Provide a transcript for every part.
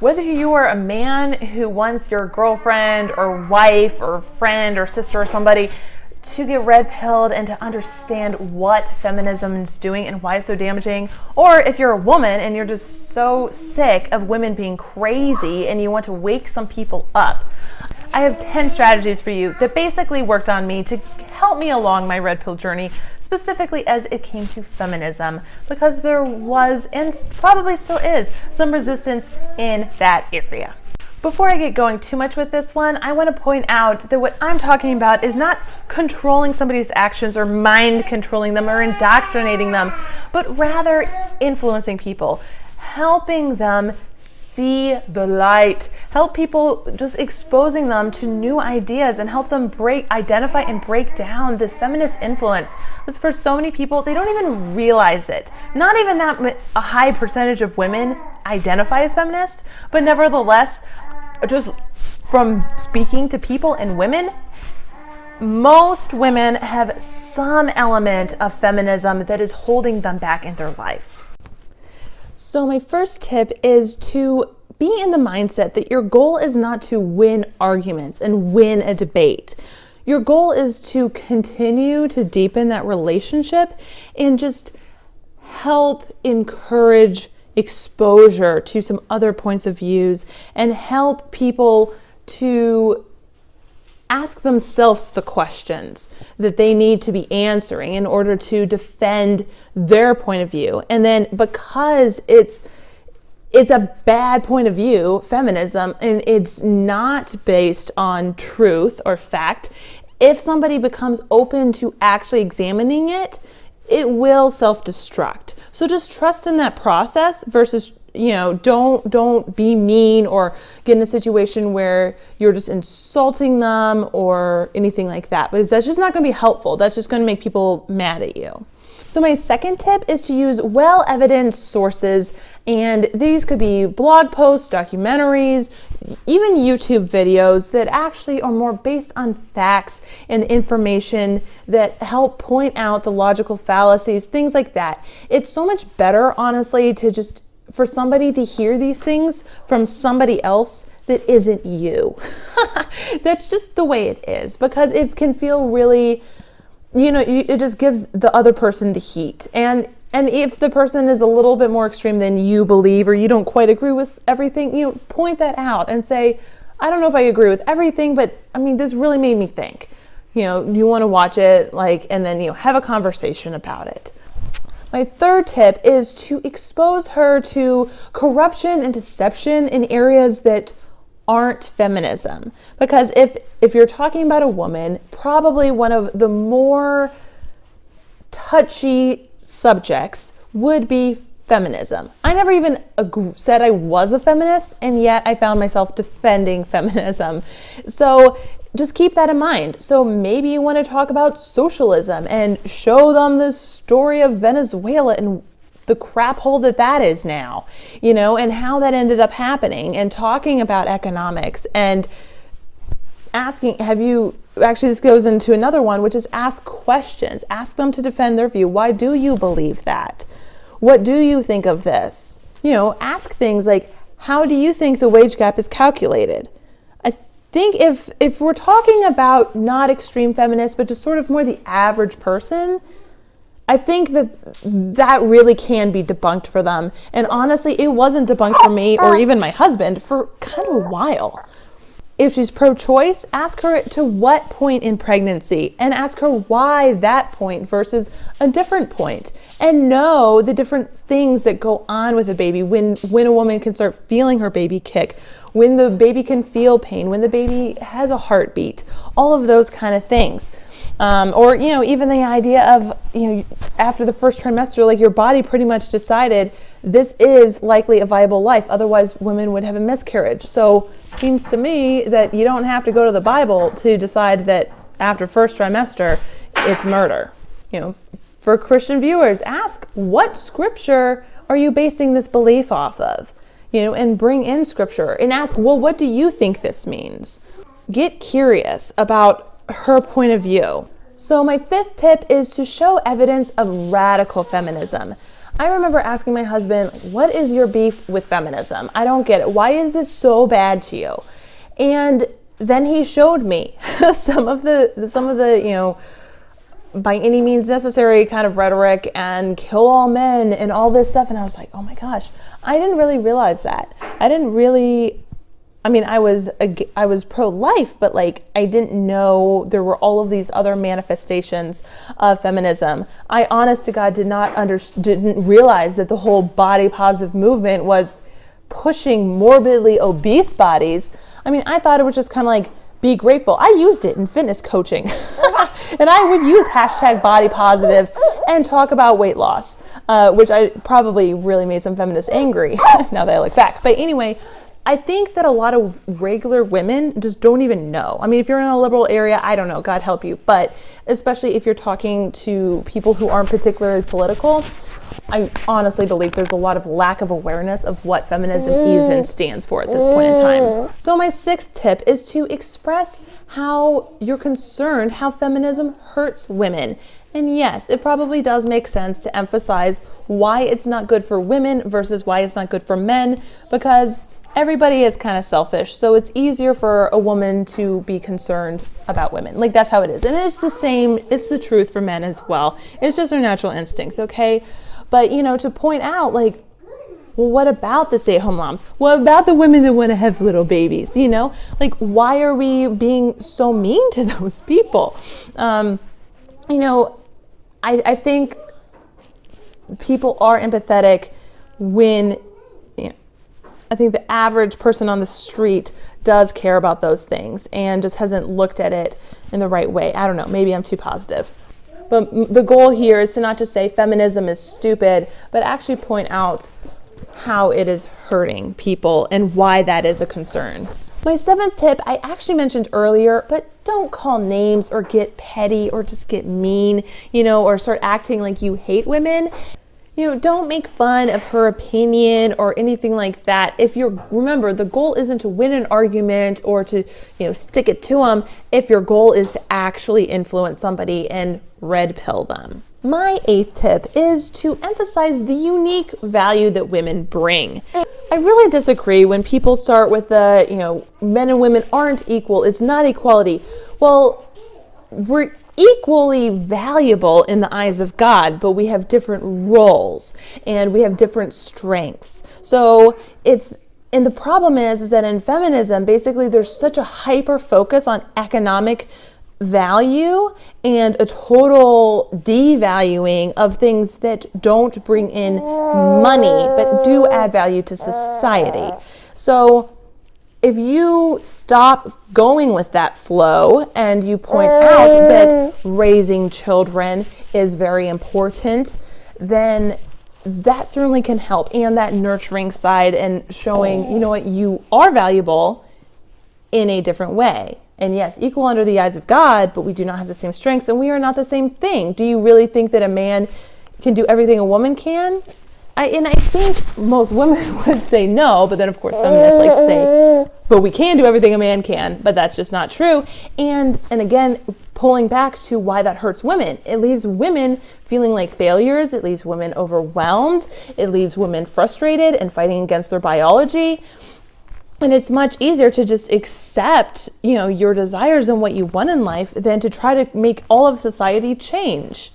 Whether you are a man who wants your girlfriend or wife or friend or sister or somebody to get red pilled and to understand what feminism is doing and why it's so damaging, or if you're a woman and you're just so sick of women being crazy and you want to wake some people up, I have 10 strategies for you that basically worked on me to help me along my red pill journey, specifically as it came to feminism, because there was, and probably still is, some resistance in that area. Before I get going too much with this one, I want to point out that what I'm talking about is not controlling somebody's actions or mind controlling them or indoctrinating them, but rather influencing people, helping them see the light, help people, just exposing them to new ideas and help them identify and break down this feminist influence. Because for so many people, they don't even realize it. Not even that a high percentage of women identify as feminist, but nevertheless, just from speaking to people and women, most women have some element of feminism that is holding them back in their lives. So my first tip is to be in the mindset that your goal is not to win arguments and win a debate. Your goal is to continue to deepen that relationship and just help encourage exposure to some other points of views and help people to ask themselves the questions that they need to be answering in order to defend their point of view. And then because it's a bad point of view, feminism, and it's not based on truth or fact, if somebody becomes open to actually examining it, it will self-destruct. So just trust in that process versus, don't be mean or get in a situation where you're just insulting them or anything like that, because that's just not going to be helpful. That's just going to make people mad at you. So my second tip is to use well-evidenced sources, and these could be blog posts, documentaries, even YouTube videos that actually are more based on facts and information that help point out the logical fallacies, things like that. It's so much better, honestly, to just for somebody to hear these things from somebody else that isn't you. That's just the way it is, because it can feel really, it just gives the other person the heat. And if the person is a little bit more extreme than you believe, or you don't quite agree with everything, point that out and say, I don't know if I agree with everything, but this really made me think. You want to watch it, and then, have a conversation about it. My third tip is to expose her to corruption and deception in areas that aren't feminism. Because if you're talking about a woman, probably one of the more touchy subjects would be feminism. I never even said I was a feminist, and yet I found myself defending feminism. So just keep that in mind. So maybe you want to talk about socialism and show them the story of Venezuela and the crap hole that is now, and how that ended up happening, and talking about economics and asking, this goes into another one, which is ask questions. Ask them to defend their view. Why do you believe that? What do you think of this? Ask things like, how do you think the wage gap is calculated? I think if we're talking about not extreme feminists, but just sort of more the average person, I think that really can be debunked for them. And honestly, it wasn't debunked for me or even my husband for kind of a while. If she's pro-choice, ask her to what point in pregnancy, and ask her why that point versus a different point, and know the different things that go on with a baby, when a woman can start feeling her baby kick, when the baby can feel pain, when the baby has a heartbeat, all of those kind of things. Or even the idea of, after the first trimester, your body pretty much decided this is likely a viable life. Otherwise, women would have a miscarriage. So it seems to me that you don't have to go to the Bible to decide that after first trimester, it's murder. For Christian viewers, ask, what scripture are you basing this belief off of? And bring in scripture and ask, well, what do you think this means? Get curious about her point of view. So my fifth tip is to show evidence of radical feminism. I remember asking my husband, what is your beef with feminism? I don't get it. Why is it so bad to you? And then he showed me some of the, by any means necessary kind of rhetoric and kill all men and all this stuff. And I was like, oh my gosh, I didn't really realize that. I was pro-life, but like I didn't know there were all of these other manifestations of feminism. I, honest to God, didn't realize that the whole body positive movement was pushing morbidly obese bodies. I thought it was just kind of like, be grateful. I used it in fitness coaching. And I would use hashtag body positive and talk about weight loss, which I probably really made some feminists angry now that I look back. But anyway, I think that a lot of regular women just don't even know. If you're in a liberal area, I don't know, God help you. But especially if you're talking to people who aren't particularly political, I honestly believe there's a lot of lack of awareness of what feminism even stands for at this point in time. So my 6th tip is to express how you're concerned how feminism hurts women. And yes, it probably does make sense to emphasize why it's not good for women versus why it's not good for men, because everybody is kind of selfish. So it's easier for a woman to be concerned about women. Like, that's how it is. And it's the same, it's the truth for men as well. It's just our natural instincts, okay? But, to point out, like, well, what about the stay-at-home moms? What about the women that want to have little babies? Like, why are we being so mean to those people? I think people are empathetic when, I think the average person on the street does care about those things and just hasn't looked at it in the right way. I don't know, maybe I'm too positive. But the goal here is to not just say feminism is stupid, but actually point out how it is hurting people and why that is a concern. My 7th tip, I actually mentioned earlier, but don't call names or get petty or just get mean, or start acting like you hate women. Don't make fun of her opinion or anything like that. Remember, the goal isn't to win an argument or to, stick it to them. If your goal is to actually influence somebody and red pill them. My 8th tip is to emphasize the unique value that women bring. I really disagree when people start with men and women aren't equal. It's not equality. Well, we're equally valuable in the eyes of God, but we have different roles and we have different strengths. So the problem is that in feminism, basically there's such a hyper focus on economic value and a total devaluing of things that don't bring in money, but do add value to society. So if you stop going with that flow and you point out that raising children is very important, then that certainly can help. And that nurturing side and showing, you are valuable in a different way. And yes, equal under the eyes of God, but we do not have the same strengths and we are not the same thing. Do you really think that a man can do everything a woman can? I think most women would say no, but then of course feminists like to say, but we can do everything a man can, but that's just not true. And again, pulling back to why that hurts women. It leaves women feeling like failures. It leaves women overwhelmed. It leaves women frustrated and fighting against their biology. And it's much easier to just accept, your desires and what you want in life than to try to make all of society change.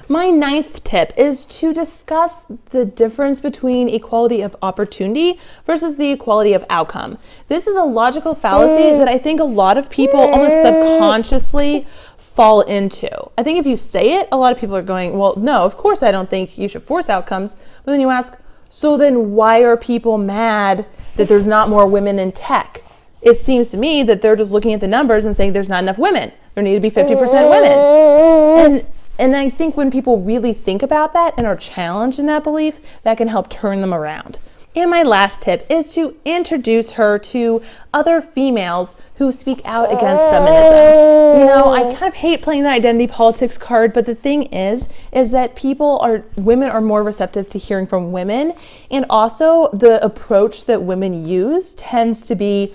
My 9th tip is to discuss the difference between equality of opportunity versus the equality of outcome. This is a logical fallacy that I think a lot of people almost subconsciously fall into. I think if you say it, a lot of people are going, well, no, of course I don't think you should force outcomes. But then you ask, so then why are people mad that there's not more women in tech? It seems to me that they're just looking at the numbers and saying there's not enough women. There need to be 50% women. And I think when people really think about that and are challenged in that belief, that can help turn them around. And my last tip is to introduce her to other females who speak out against feminism. I kind of hate playing the identity politics card, but the thing is that women are more receptive to hearing from women. And also the approach that women use tends to be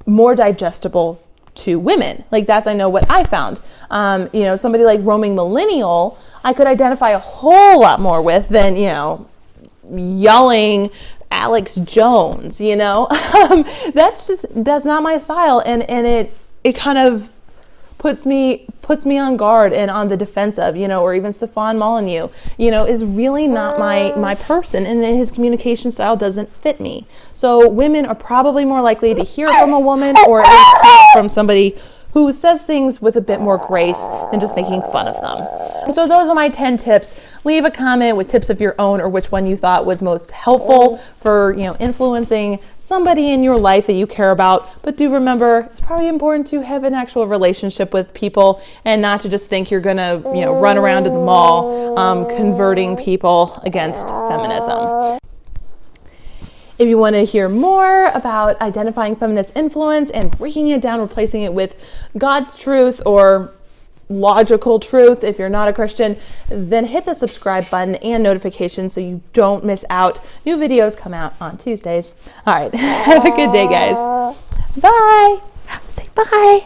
more digestible to women. Like, that's, I know, what I found. Somebody like Roaming Millennial, I could identify a whole lot more with than, yelling Alex Jones, that's not my style. And it kind of puts me on guard and on the defensive, or even Stefan Molyneux, is really not my person, and his communication style doesn't fit me. So women are probably more likely to hear from a woman, or at least hear from somebody who says things with a bit more grace than just making fun of them. So those are my 10 tips. Leave a comment with tips of your own, or which one you thought was most helpful for, influencing somebody in your life that you care about. But do remember, it's probably important to have an actual relationship with people and not to just think you're gonna, run around at the mall converting people against feminism. If you want to hear more about identifying feminist influence and breaking it down, replacing it with God's truth or logical truth, if you're not a Christian, then hit the subscribe button and notification so you don't miss out. New videos come out on Tuesdays. All right, have a good day, guys. Bye. Say bye.